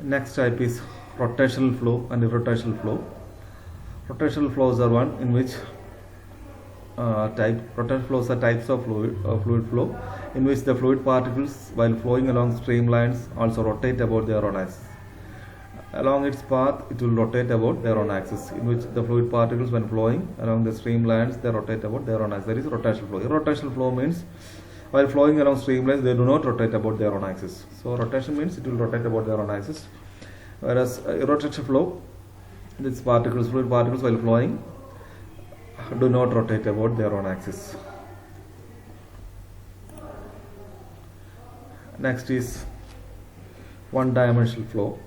Next type is rotational flow and irrotational flow. Rotational flows are one in which rotational flows are types of fluid flow in which the fluid particles while flowing along streamlines also rotate about their own axis. Along its path it will rotate about their own axis, in which the fluid particles when flowing along the streamlines they rotate about their own axis. That is rotational flow. Irrotational flow means while flowing along streamlines they do not rotate about their own axis. So rotation means it will rotate about their own axis, whereas irrotational flow, these particles, fluid particles while flowing do not rotate about their own axis. Next is one-dimensional flow.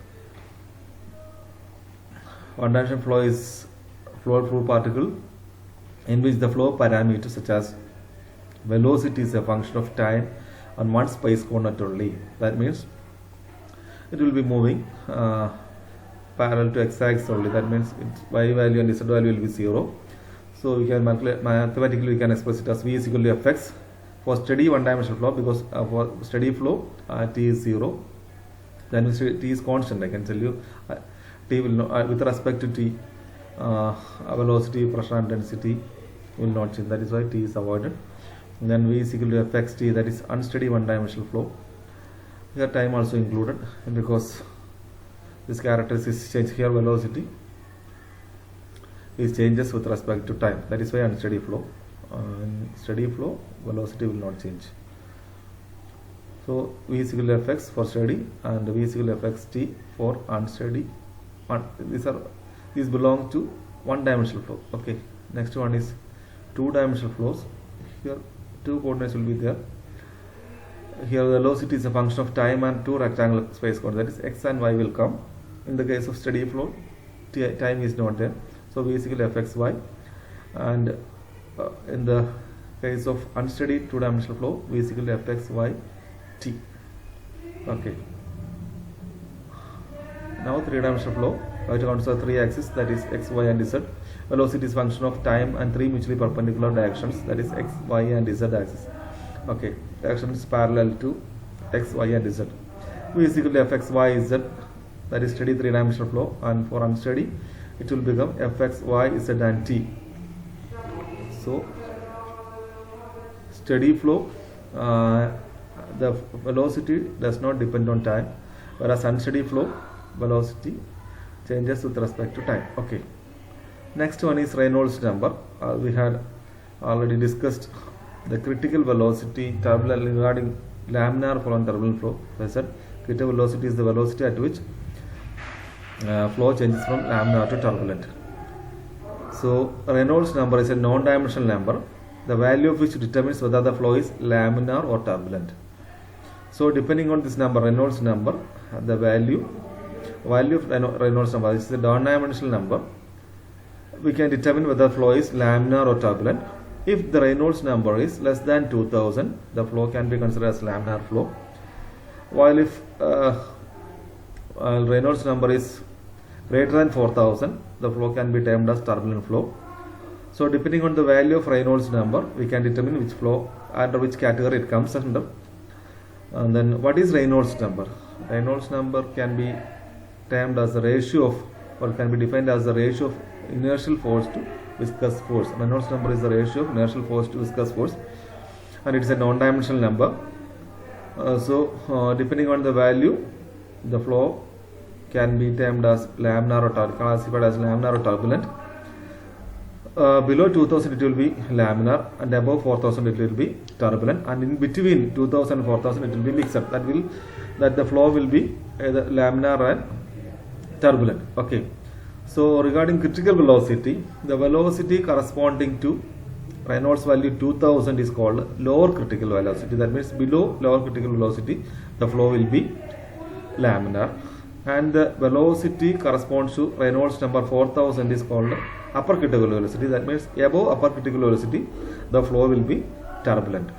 One-dimensional flow is fluid particle in which the flow parameters such as velocity is a function of time on one space coordinate only. That means it will be moving parallel to x-axis only. That means its y value and z value will be 0. So we can mathematically we can express it as v is equal to fx for steady one-dimensional flow, because for steady flow t is 0. Then t is constant. I can tell you t will not, with respect to t, velocity, pressure and density will not change. That is why t is avoided. And then v is equal to fx t, that is unsteady one-dimensional flow. Here time also included, because this characteristic change here, velocity is changes with respect to time. That is why unsteady flow. In steady flow, velocity will not change. So v is equal to fx for steady and v is equal to fx t for unsteady. These belong to one-dimensional flow. Okay. Next one is two-dimensional flows. Here two coordinates will be there. Here the velocity is a function of time and two rectangular space coordinates, that is x and y will come. In the case of steady flow, time is not there. So v is equal to fxy, and in the case of unsteady two-dimensional flow, v is equal to fxy t. Okay. Now three-dimensional flow, we have to consider three axes, that is x, y and z. Velocity is function of time and three mutually perpendicular directions, that is x, y and z axis. Okay, direction is parallel to x, y and z. V is equal to fx, y, z, that is steady three-dimensional flow, and for unsteady it will become fx, y, z and t. So steady flow, the velocity does not depend on time, whereas unsteady flow, velocity changes with respect to time. Okay. Next one is Reynolds number. We had already discussed the critical velocity turbulent regarding laminar flow and turbulent flow. I said critical velocity is the velocity at which flow changes from laminar to turbulent. So Reynolds number is a non-dimensional number, the value of which determines whether the flow is laminar or turbulent. So depending on this number, Reynolds number, the value of Reynolds number, this is a non-dimensional number, we can determine whether flow is laminar or turbulent. If the Reynolds number is less than 2000, the flow can be considered as laminar flow, while if Reynolds number is greater than 4000, the flow can be termed as turbulent flow. So depending on the value of Reynolds number, we can determine which flow, under which category it comes under. And then what is Reynolds number? Reynolds number can be termed as the ratio of, or can be defined as the ratio of inertial force to viscous force. Reynolds number is the ratio of inertial force to viscous force, and it is a non-dimensional number. So depending on the value, the flow can be termed as laminar or classified as laminar or turbulent. Below 2000 it will be laminar, and above 4000 it will be turbulent, and in between 2000 and 4000 it will be mixed. That the flow will be either laminar and turbulent. Okay. So regarding critical velocity, the velocity corresponding to Reynolds value 2000 is called lower critical velocity. That means below lower critical velocity, the flow will be laminar, and the velocity corresponds to Reynolds number 4000 is called upper critical velocity. That means above upper critical velocity, the flow will be turbulent.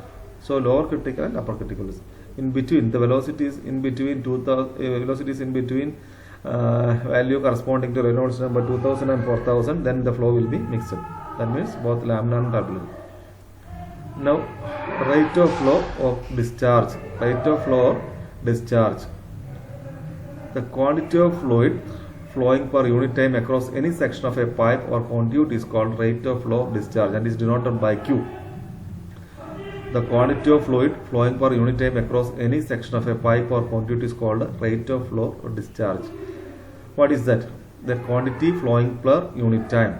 So lower critical and upper critical. In between, the velocity is in between 2000. Velocity is in between value corresponding to Reynolds number 2000 and 4000. Then the flow will be mixed. That means both laminar and turbulent. Now, rate of flow of discharge. Rate of flow or discharge. The quantity of fluid flowing per unit time across any section of a pipe or conduit is called rate of flow or discharge and is denoted by Q. The quantity of fluid flowing per unit time across any section of a pipe or conduit is called rate of flow or discharge. What is that? The quantity flowing per unit time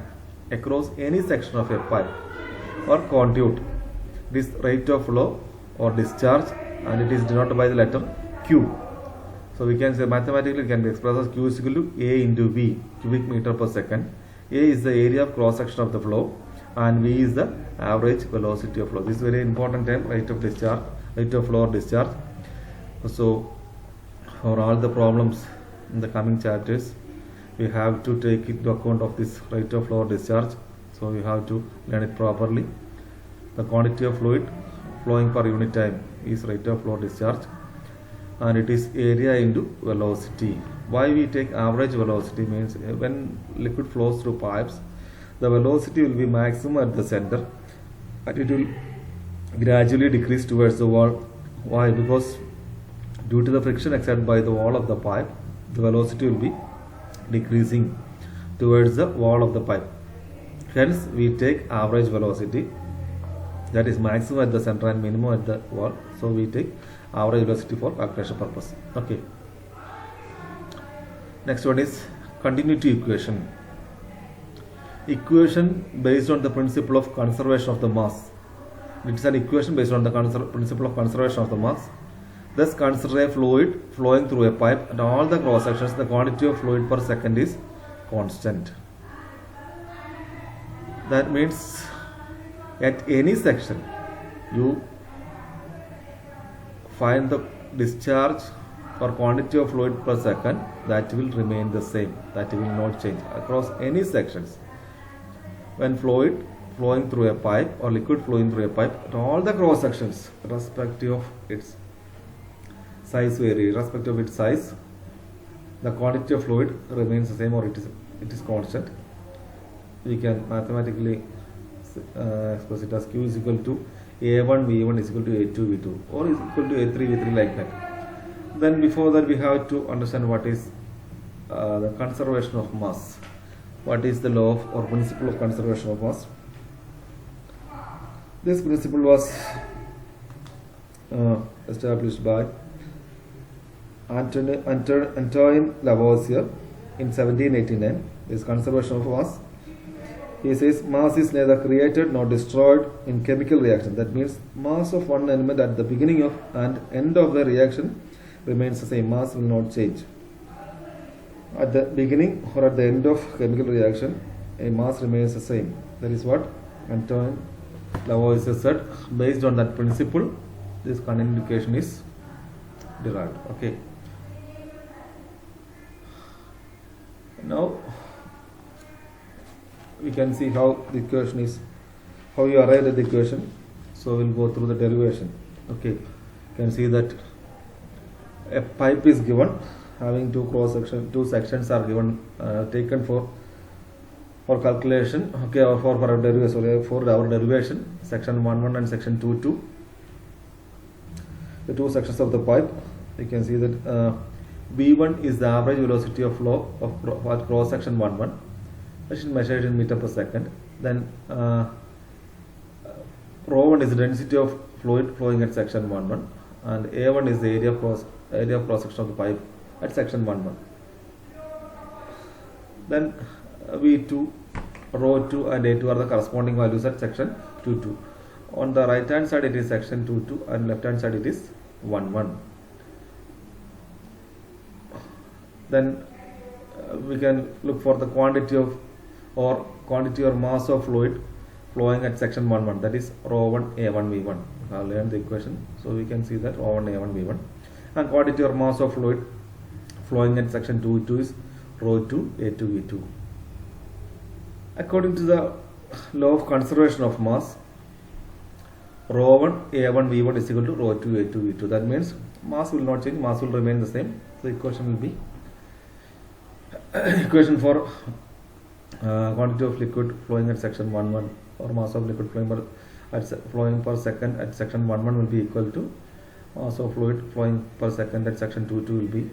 across any section of a pipe or conduit. This rate of flow or discharge, and it is denoted by the letter Q. So we can say mathematically it can be expressed as Q is equal to A into V, cubic meter per second. A is the area of cross section of the flow, and V is the average velocity of flow. This is very important term, rate of discharge, rate of flow or discharge. So for all the problems in the coming chapters, we have to take into account of this rate of flow or discharge. So we have to learn it properly. The quantity of fluid flowing per unit time is rate of flow or discharge, and it is area into velocity. Why we take average velocity means when liquid flows through pipes, the velocity will be maximum at the center and it will gradually decrease towards the wall. Why? Because due to the friction exerted by the wall of the pipe, the velocity will be decreasing towards the wall of the pipe. Hence we take average velocity, that is maximum at the center and minimum at the wall. So we take average velocity for calculation purpose. Okay. Next one is continuity equation. Equation based on the principle of conservation of the mass. It is an equation based on the principle of conservation of the mass. Thus consider a fluid flowing through a pipe and all the cross sections, the quantity of fluid per second is constant. That means at any section you find the discharge or quantity of fluid per second, that will remain the same, that will not change across any sections. When fluid flowing through a pipe or liquid flowing through a pipe, all the cross sections respective of its size vary, irrespective of its size, the quantity of fluid remains the same or it is constant. We can mathematically express it as Q is equal to A1 V1 is equal to A2 V2 or is equal to A3 V3 like that. Then before that we have to understand what is the conservation of mass. What is the law of or principle of conservation of mass? This principle was established by Antoine Lavoisier in 1789. This conservation of mass. He says mass is neither created nor destroyed in chemical reaction. That means mass of one element at the beginning of and end of the reaction remains the same. Mass will not change. At the beginning or at the end of chemical reaction, a mass remains the same. That is what Antoine Lavoisier said. Based on that principle, this continuity is derived. Okay. Now we can see how the equation is, how you arrive at the equation. So we'll go through the derivation. Okay, you can see that a pipe is given having two sections are given, taken for calculation. Okay, or for our derivation. Sorry, for our derivation, section 1.1 and section 2.2. The two sections of the pipe. You can see that V1 is the average velocity of flow of cross section 1.1. Which is measured in meter per second. Then ρ1 is the density of fluid flowing at section 1.1, and A1 is the area of cross section of the pipe at section 1.1. Then V2, ρ2 and A2 are the corresponding values at section 2.2. On the right hand side it is section 2.2 and left hand side it is 1.1. Then we can look for the quantity or mass of fluid flowing at section 1.1, that is ρ1 A1 V1. I will learn the equation, so we can see that ρ1 A1 V1, and quantity or mass of fluid flowing at section 2.2 is ρ2 A2 V2. According to the law of conservation of mass, ρ1 A1 V1 is equal to ρ2 A2 V2. That means mass will not change, mass will remain the same. So equation will be equation for quantity of liquid flowing at section 1.1 or mass of liquid flowing per second at section 1.1 will be equal to mass of fluid flowing per second at section 2.2 will be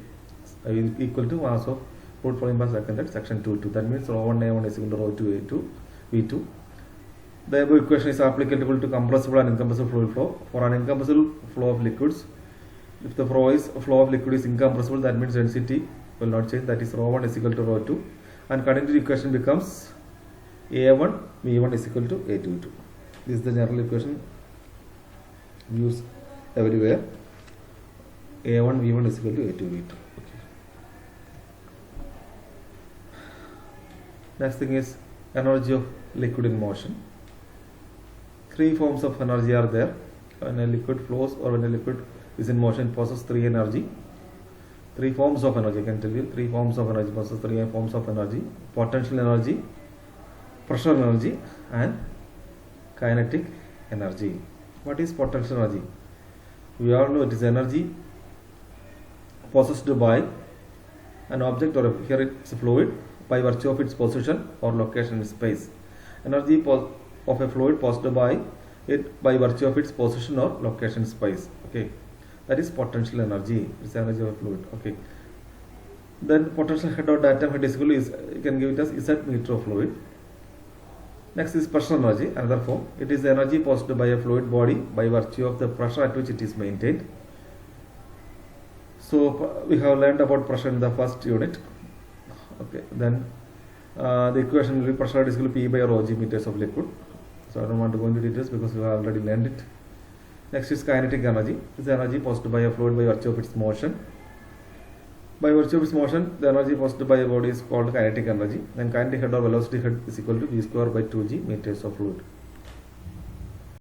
equal to mass of fluid flowing per second at section 2. That means rho 1 A1 is equal to rho 2 A2 V2. The above equation is applicable to compressible and incompressible fluid flow. For an incompressible flow of liquids, if the flow of liquid is incompressible, that means density will not change. That is rho 1 is equal to rho 2, and continuity equation becomes A1 V1 is equal to A2 V2. This is the general equation used everywhere. A1 V1 is equal to A2 V2. Okay. Next thing is energy of liquid in motion. Three forms of energy are there. When a liquid flows or when a liquid is in motion, it possesses three energy. Three forms of energy, I can tell you. Three forms of energy, possesses three forms of energy: potential energy, pressure energy, and kinetic energy. What is potential energy? We all know it is energy possessed by an object, or here it's a fluid, by virtue of its position or location in space. Energy of a fluid possessed by it by virtue of its position or location in space. Okay, that is potential energy. It's energy of a fluid. Okay, then potential head or atom head is equal to, you can give it as Z meter of fluid. Next is pressure energy, another form. It is the energy possessed by a fluid body by virtue of the pressure at which it is maintained. So we have learned about pressure in the first unit. Okay, then the equation will be pressure is equal to P by rho g meters of liquid. So I don't want to go into details because we have already learned it. Next is kinetic energy. It's the energy possessed by a fluid by virtue of its motion. By virtue of its motion, the energy possessed by a body is called kinetic energy. Then kinetic head or velocity head is equal to V square by 2g meters of fluid.